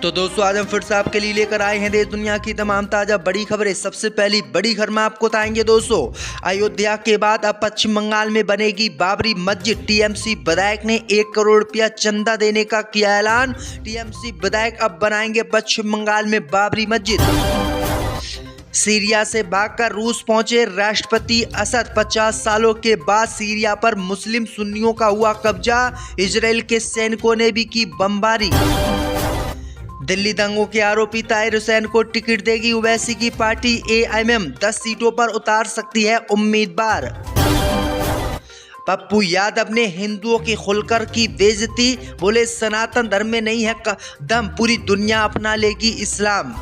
तो दोस्तों आज हम फिर से आपके लिए लेकर आए हैं देश दुनिया की तमाम ताजा बड़ी खबरें। सबसे पहली बड़ी खबर में आपको बताएंगे दोस्तों, अयोध्या के बाद अब पश्चिम बंगाल में बनेगी बाबरी मस्जिद। टीएमसी विधायक ने 1 करोड़ रुपया चंदा देने का किया ऐलान। टीएमसी विधायक अब बनाएंगे पश्चिम बंगाल में बाबरी मस्जिद। सीरिया से भागकर रूस पहुंचे राष्ट्रपति असद। 50 सालों के बाद सीरिया पर मुस्लिम सुन्नियों का हुआ कब्जा। इजराइल के सैनिकों ने भी की बमबारी। दिल्ली दंगों के आरोपी ताहिर हुसैन को टिकट देगी ओवैसी की पार्टी। एआईएमएम 10 सीटों पर उतार सकती है उम्मीदवार। पप्पू यादव ने हिंदुओं की खुलकर की बेइज्जती, बोले सनातन धर्म में नहीं है दम, पूरी दुनिया अपना लेगी इस्लाम।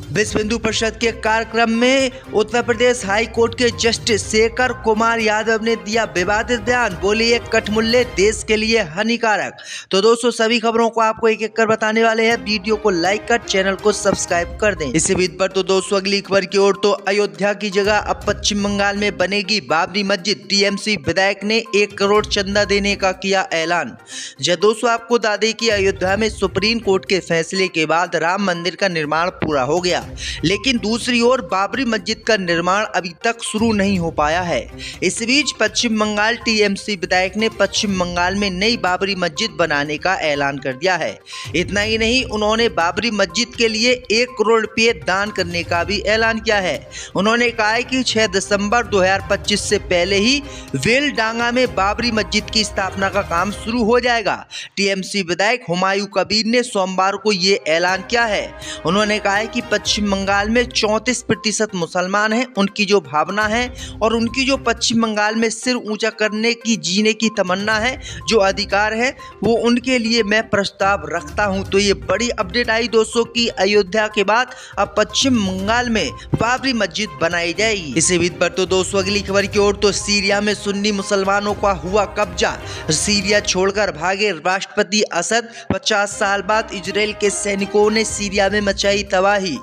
विश्व हिंदू परिषद के कार्यक्रम में उत्तर प्रदेश हाई कोर्ट के जस्टिस शेखर कुमार यादव ने दिया विवादित बयान, बोले ये कठमुल्ले देश के लिए हानिकारक। तो दोस्तों सभी खबरों को आपको एक एक कर बताने वाले हैं। वीडियो को लाइक कर चैनल को सब्सक्राइब कर दें। इसी बीच पर तो दोस्तों अगली खबर की ओर, तो अयोध्या की जगह अब पश्चिम बंगाल में बनेगी बाबरी मस्जिद। टीएमसी विधायक ने 1 करोड़ चंदा देने का किया ऐलान। जब दोस्तों आपको बता दें कि अयोध्या में सुप्रीम कोर्ट के फैसले के बाद राम मंदिर का निर्माण पूरा हो गया, लेकिन दूसरी ओर बाबरी मस्जिद का निर्माण अभी तक शुरू नहीं हो पाया है। इस बीच पश्चिम बंगाल टीएमसी विधायक ने पश्चिम बंगाल में नई बाबरी मस्जिद बनाने का ऐलान कर दिया है। इतना ही नहीं, उन्होंने बाबरी मस्जिद के लिए 1 करोड़ रुपये दान करने का भी ऐलान किया है। उन्होंने कहा है कि 6 दिसंबर 2025 से पहले ही वेलडांगा में बाबरी मस्जिद की स्थापना का काम शुरू हो जाएगा। टीएमसी विधायक हुमायूं कबीर ने सोमवार को ये ऐलान किया है। उन्होंने कहा है कि पश्चिम बंगाल में 34% मुसलमान हैं। उनकी जो भावना है और उनकी जो पश्चिम बंगाल में सिर ऊंचा करने की, जीने की तमन्ना है, जो अधिकार है, वो उनके लिए मैं प्रस्ताव रखता हूं। तो ये बड़ी अपडेट आई दोस्तों की अयोध्या के बाद अब पश्चिम बंगाल में बाबरी मस्जिद बनाई जाएगी। इसी बीच पर तो दोस्तों अगली खबर की ओर, तो सीरिया में सुन्नी मुसलमानों का हुआ कब्जा। सीरिया छोड़कर भागे राष्ट्रपति असद। 50 साल बाद इजराइल के सैनिकों ने सीरिया में मचाई तबाही।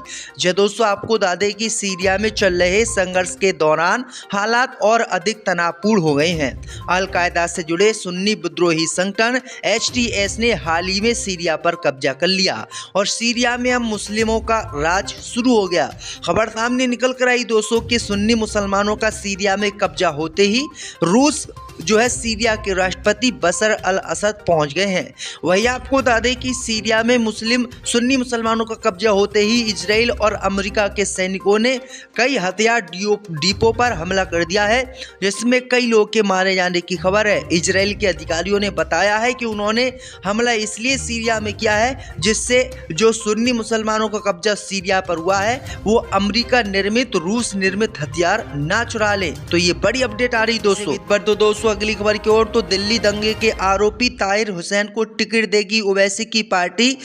दोस्तों आपको बता दें कि सीरिया में चल रहे संघर्ष के दौरान हालात और अधिक तनावपूर्ण हो गए हैं। अल कायदा से जुड़े सुन्नी विद्रोही संगठन HTS ने हाल ही में सीरिया पर कब्जा कर लिया और सीरिया में अब मुस्लिमों का राज शुरू हो गया। खबर सामने निकल कर आई दोस्तों कि सुन्नी मुसलमानों का सीरिया में कब्जा होते ही रूस जो है सीरिया के राष्ट्रपति बशर अल असद पहुंच गए हैं। वही आपको बता दें कि सीरिया में सुन्नी मुसलमानों का कब्जा होते ही इजराइल और अमेरिका के सैनिकों ने कई हथियार डिपो पर हमला कर दिया है, जिसमें कई लोगों के मारे जाने की खबर है। इजराइल के अधिकारियों ने बताया है कि उन्होंने हमला इसलिए सीरिया में किया है जिससे जो सुन्नी मुसलमानों का कब्जा सीरिया पर हुआ है वो अमेरिका निर्मित, रूस निर्मित हथियार ना चुरा ले। तो ये बड़ी अपडेट आ रही दोस्तों। पर तो दोस्तों अगली खबर की ओर, तो दिल्ली दंगे के आरोपी ताहिर हुसैन को टिकट देगी ओवैसी की पार्टी,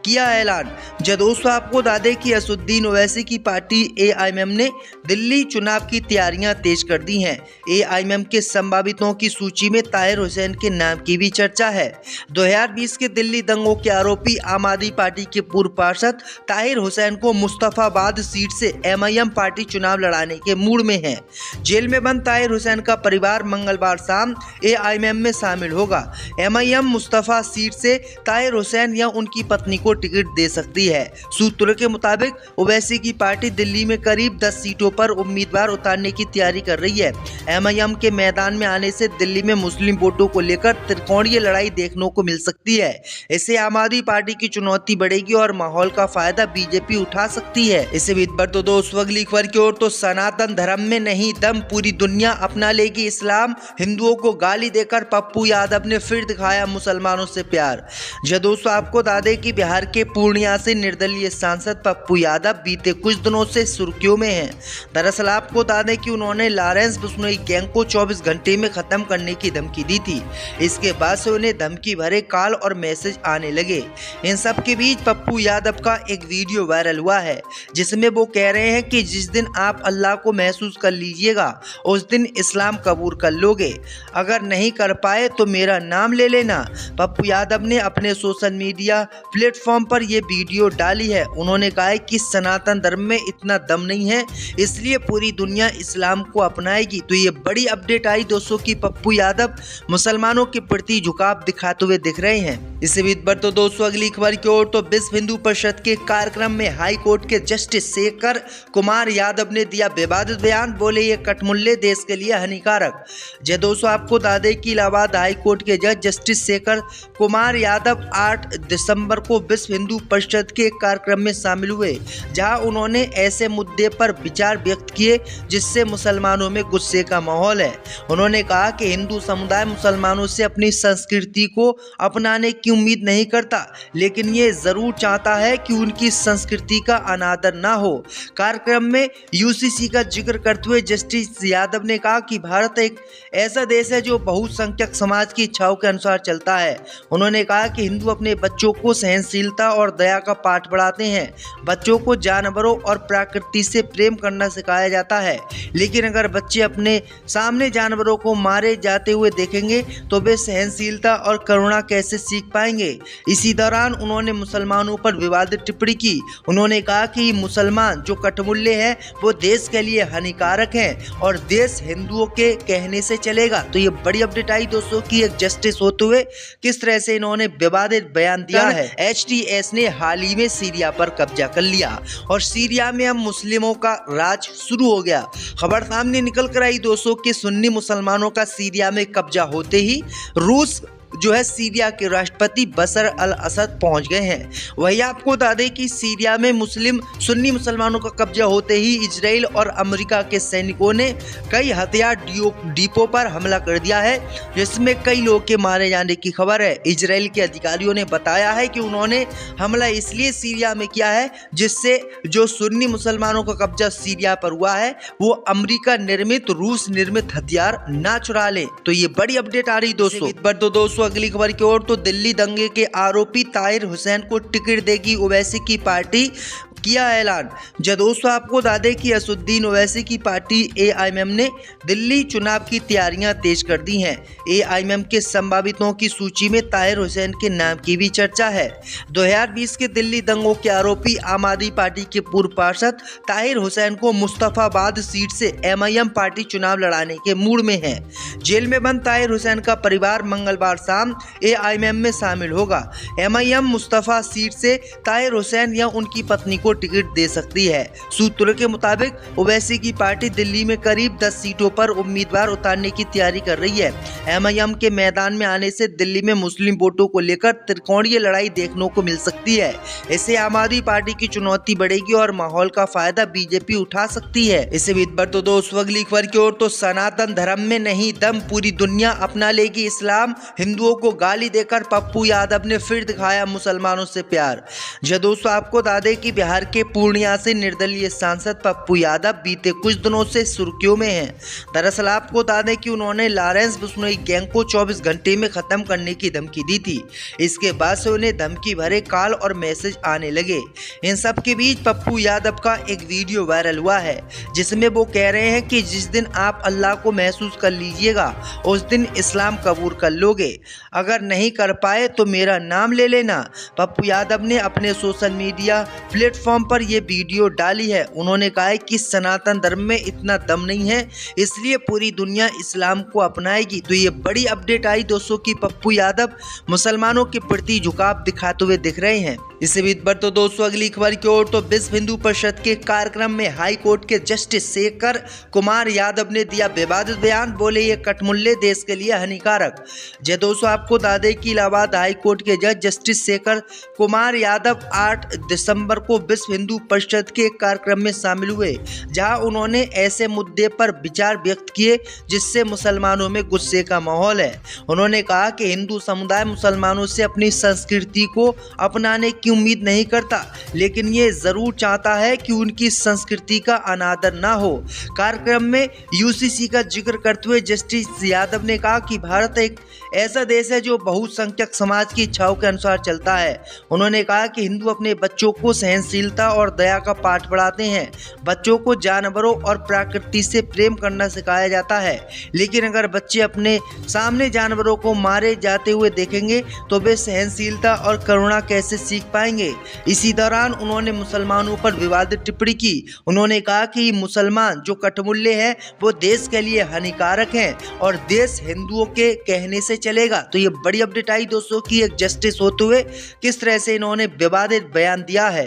किया ऐलान। दोस्तों आपको बता दें कि असदुद्दीन ओवैसी की पार्टी एआईएमएम ने दिल्ली चुनाव की तैयारियां तेज कर दी हैं। एआईएमएम के संभावितों की सूची में ताहिर हुसैन के नाम की भी चर्चा है। 2020 के दिल्ली दंगों के आरोपी आम आदमी पार्टी के पूर्व पार्षद ताहिर हुसैन को मुस्तफाबाद सीट से एमआईएम पार्टी चुनाव लड़ाने के मूड में है। जेल में बंद ताहिर हुसैन का परिवार मंगलवार शाम एआईएमएम में शामिल होगा। एमआईएम मुस्तफा सीट से ताहिर हुसैन या उनकी पत्नी को टिकट दे सकती है। सूत्रों के मुताबिक ओवैसी की पार्टी दिल्ली में करीब 10 सीटों पर उम्मीदवार उतारने की तैयारी कर रही है। एमआईएम के मैदान में आने से दिल्ली में मुस्लिम वोटों को लेकर त्रिकोणीय लड़ाई देखने को मिल सकती है। इससे आम आदमी पार्टी की चुनौती बढ़ेगी और माहौल का फायदा बीजेपी उठा सकती है। इसी बीच पर तो दोस्तों अगली खबर की ओर, तो सनातन धर्म में नहीं दम, पूरी दुनिया अपना लेगी इस्लाम। हिंदुओं को गाली देकर पप्पू यादव ने फिर दिखाया मुसलमानों से प्यार। दोस्तों आपको बता दें कि बिहार के पूर्णिया से निर्दलीय सांसद पप्पू यादव बीते कुछ दिनों से सुर्खियों में हैं। दरअसल आपको बता दें कि उन्होंने लॉरेंस बिश्नोई गैंग को 24 घंटे में खत्म करने की धमकी दी थी। इसके बाद से उन्हें धमकी भरे कॉल और मैसेज आने लगे। इन सब के बीच पप्पू यादव का एक वीडियो वायरल हुआ है, जिसमें वो कह रहे हैं कि जिस दिन आप अल्लाह को महसूस कर लीजिएगा उस दिन इस्लाम कबूल कर लोगे, अगर नहीं कर पाए तो मेरा नाम ले लेना। पप्पू यादव ने अपने सोशल मीडिया प्लेटफॉर्म प्लेटफॉर्म पर ये वीडियो डाली है। उन्होंने कहा है कि सनातन धर्म में इतना दम नहीं है, इसलिए पूरी दुनिया इस्लाम को अपनाएगी। तो ये बड़ी अपडेट आई दोस्तों कि पप्पू यादव मुसलमानों के प्रति झुकाव दिखाते हुए दिख रहे हैं। इसी बीच पर तो दोस्तों अगली खबर की ओर तो विश्व हिंदू परिषद के कार्यक्रम में हाई कोर्ट के जस्टिस शेखर कुमार यादव ने दिया विवादित बयान। बोले ये कठमुल्ले देश के लिए हानिकारक। जय दोस्तों, आपको बता दें कि इलाहाबाद हाई कोर्ट के जज जस्टिस शेखर कुमार यादव 8 दिसंबर को विश्व हिंदू परिषद के कार्यक्रम में शामिल हुए, जहां उन्होंने ऐसे मुद्दे पर विचार व्यक्त किए जिससे मुसलमानों में गुस्से का माहौल है। उन्होंने कहा कि हिंदू समुदाय मुसलमानों से अपनी संस्कृति को अपनाने की उम्मीद नहीं करता, लेकिन ये जरूर चाहता है कि उनकी संस्कृति का अनादर ना हो। कार्यक्रम में यूसीसी का जिक्र करते हुए जस्टिस यादव ने कहा कि भारत एक ऐसा देश है जो बहुसंख्यक समाज की इच्छाओं के अनुसार चलता है। उन्होंने कहा कि हिंदू अपने बच्चों को सहनशीलता और दया का पाठ पढ़ाते हैं। बच्चों को जानवरों और प्रकृति से प्रेम करना सिखाया जाता है, लेकिन अगर बच्चे अपने सामने जानवरों को मारे जाते हुए देखेंगे तो वे सहनशीलता और करुणा कैसे सीख पाएंगे। इसी दौरान उन्होंने मुसलमानों पर विवादित टिप्पणी की। उन्होंने कहा कि मुसलमान जो कठमुल्ले हैं वो देश के लिए हानिकारक हैं और देश हिंदुओं के कहने से चलेगा। तो ये बड़ी अपडेट आई दोस्तों कि एक जस्टिस होते हुए किस तरह से इन्होंने विवादित बयान दिया है। HTS ने हाल ही में सीरिया पर कब्जा कर लिया और सीरिया में अब मुस्लिमों का राज शुरू हो गया। खबर सामने निकल कर आई दोस्तों कि सुन्नी मुसलमानों का सीरिया में कब्जा होते ही रूस जो है सीरिया के राष्ट्रपति बशर अल असद पहुंच गए हैं। वही आपको बता दें कि सीरिया में सुन्नी मुसलमानों का कब्जा होते ही इजराइल और अमेरिका के सैनिकों ने कई हथियार डिपो पर हमला कर दिया है, जिसमें कई लोगों के मारे जाने की खबर है। इजराइल के अधिकारियों ने बताया है कि उन्होंने हमला इसलिए सीरिया में किया है जिससे जो सुन्नी मुसलमानों का कब्जा सीरिया पर हुआ है वो अमेरिका निर्मित रूस निर्मित हथियार ना चुरा ले। तो ये बड़ी अपडेट आ रही दोस्तों। अगली खबर की ओर तो दिल्ली दंगे के आरोपी ताहिर हुसैन को टिकट देगी ओवैसी की पार्टी, किया ऐलान। जब दोस्तों आपको बता दें कि असदुद्दीन ओवैसी की पार्टी AIMM ने दिल्ली चुनाव की तैयारियां तेज कर दी हैं। AIMM के संभावितों की सूची में ताहिर हुसैन के नाम की भी चर्चा है। 2020 के दिल्ली दंगों के आरोपी आम आदमी पार्टी के पूर्व पार्षद ताहिर हुसैन को मुस्तफाबाद सीट से MIM पार्टी चुनाव लड़ाने के मूड में है। जेल में बंद ताहिर हुसैन का परिवार मंगलवार शाम AIMM में शामिल होगा। MIM मुस्तफा सीट से ताहिर हुसैन या उनकी पत्नी को टिकट दे सकती है। सूत्रों के मुताबिक ओवैसी की पार्टी दिल्ली में करीब 10 सीटों पर उम्मीदवार उतारने की तैयारी कर रही है। MIM के मैदान में आने से दिल्ली में मुस्लिम वोटों को लेकर त्रिकोणीय लड़ाई देखने को मिल सकती है। इससे आम आदमी पार्टी की चुनौती बढ़ेगी और माहौल का फायदा बीजेपी उठा सकती है। इसी बीच पर तो दोस्तों अगली खबर की ओर तो सनातन धर्म में नहीं दम, पूरी दुनिया अपना लेगी इस्लाम। हिंदुओं को गाली देकर पप्पू यादव ने फिर दिखाया मुसलमानों से प्यार। जब दोस्तों आपको बता दें कि बिहार के पूर्णिया से निर्दलीय सांसद पप्पू यादव बीते कुछ दिनों से सुर्खियों में हैं। दरअसल आपको बता दें कि उन्होंने लॉरेंस बिश्नोई गैंग को 24 घंटे में खत्म करने की धमकी दी थी। इसके बाद से उन्हें धमकी भरे कॉल और मैसेज आने लगे। इन सब के बीच पप्पू यादव का एक वीडियो वायरल हुआ है, जिसमें वो कह रहे हैं कि जिस दिन आप अल्लाह को महसूस कर लीजिएगा उस दिन इस्लाम कबूल कर लोगे, अगर नहीं कर पाए तो मेरा नाम ले लेना। पप्पू यादव ने अपने सोशल मीडिया प्लेटफॉर्म पर यह वीडियो डाली है। उन्होंने कहा है कि सनातन धर्म में इतना दम नहीं है, इसलिए पूरी दुनिया इस्लाम को अपनाएगी। तो ये बड़ी अपडेट आई दोस्तों कि पप्पू यादव मुसलमानों के प्रति झुकाव दिखाते हुए दिख रहे हैं। इसी बीच पर तो दोस्तों अगली खबर की ओर तो विश्व हिंदू परिषद के कार्यक्रम में हाई कोर्ट के जस्टिस शेखर कुमार यादव ने दिया विवादित बयान। बोले ये कठमुल्ले देश के लिए हानिकारक। जय दोस्तों आपको बता दें कि इलाहाबाद हाई कोर्ट के जज जस्टिस शेखर कुमार यादव 8 दिसंबर को विश्व हिंदू परिषद के कार्यक्रम में शामिल हुए, जहां उन्होंने ऐसे मुद्दे पर विचार व्यक्त किए जिससे मुसलमानों में गुस्से का माहौल है। उन्होंने कहा कि हिंदू समुदाय मुसलमानों से अपनी संस्कृति को अपनाने की उम्मीद नहीं करता, लेकिन ये जरूर चाहता है कि उनकी संस्कृति का अनादर ना हो। कार्यक्रम में यूसीसी का जिक्र करते हुए जस्टिस यादव ने कहा कि भारत एक ऐसा देश है जो बहुसंख्यक समाज की इच्छाओं के अनुसार चलता है। उन्होंने कहा कि हिंदू अपने बच्चों को सहनशीलता और दया का पाठ पढ़ाते हैं। बच्चों को जानवरों और प्रकृति से प्रेम करना सिखाया जाता है, लेकिन अगर बच्चे अपने सामने जानवरों को मारे जाते हुए देखेंगे तो वे सहनशीलता और करुणा कैसे सीख पाएंगे। इसी दौरान उन्होंने मुसलमानों पर विवादित टिप्पणी की। उन्होंने कहा कि मुसलमान जो कठमुल्ले हैं वो देश के लिए हानिकारक हैं और देश हिंदुओं के कहने से चलेगा। तो ये बड़ी अपडेट आई दोस्तों कि एक जस्टिस होते हुए किस तरह से इन्होंने विवादित बयान दिया है।